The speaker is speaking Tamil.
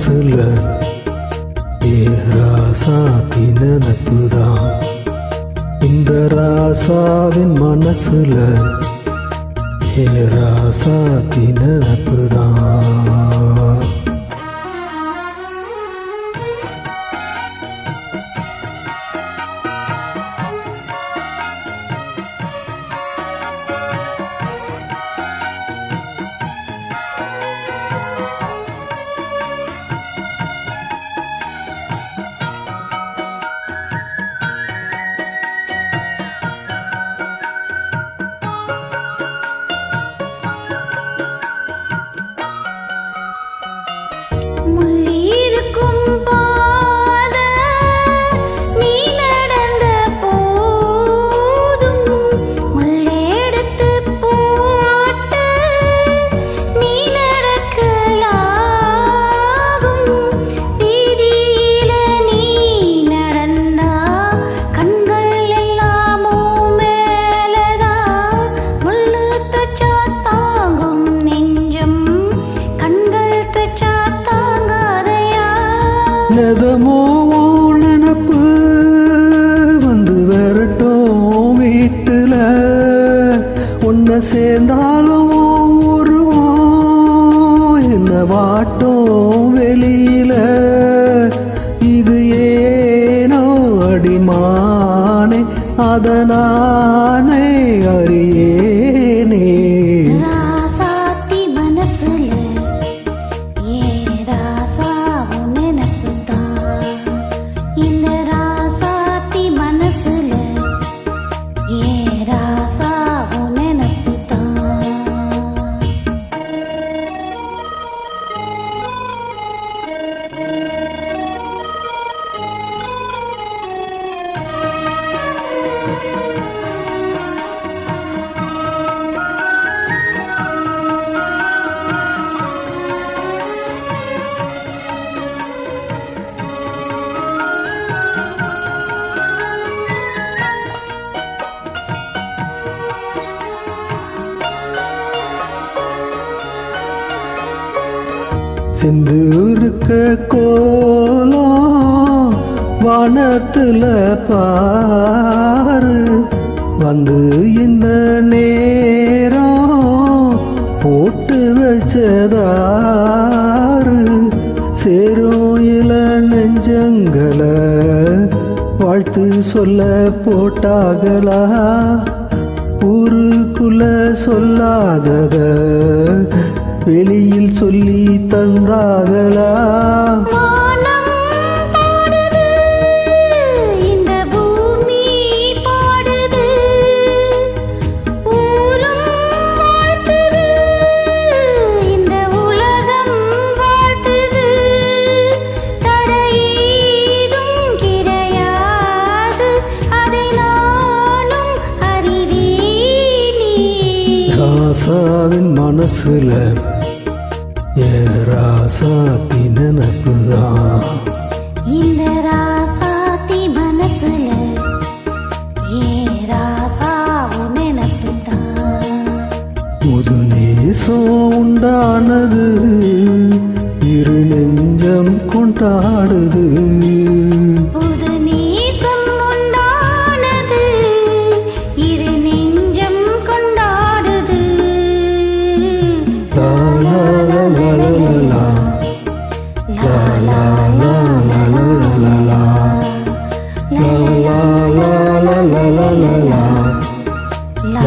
மனசுல ராசாத்தி நினப்புதான். இந்த ராசாவின் மனசுல ராசாத்தி நினப்புதான். நெதமோ நினப்பு வந்து வரட்டும் வீட்டுல, உன்னை சேர்ந்தாலும் உருவோம் என்ன வாட்டும் வெளியில. இது ஏனோ அடிமானே அதனானே அறியேனே. செந்தூருக்க கோலம் வானத்துல பாரு, வந்து இந்த நேரம் போட்டு வச்சதாரு. சேரும் இள நெஞ்சங்களை வாழ்த்து சொல்ல போட்டாகலா, ஊருக்குள்ள சொல்லாதத வெளியில் சொல்லி தந்தாகலா. ராசாவின் மனசுல ராசாத்தி நினப்புதான். இந்த ராசாத்தி மனசுல ராசாவும் நினப்புதான். முது நேசம் உண்டானது இரு நெஞ்சம் கொண்டாடுது. La la la la la la la la la la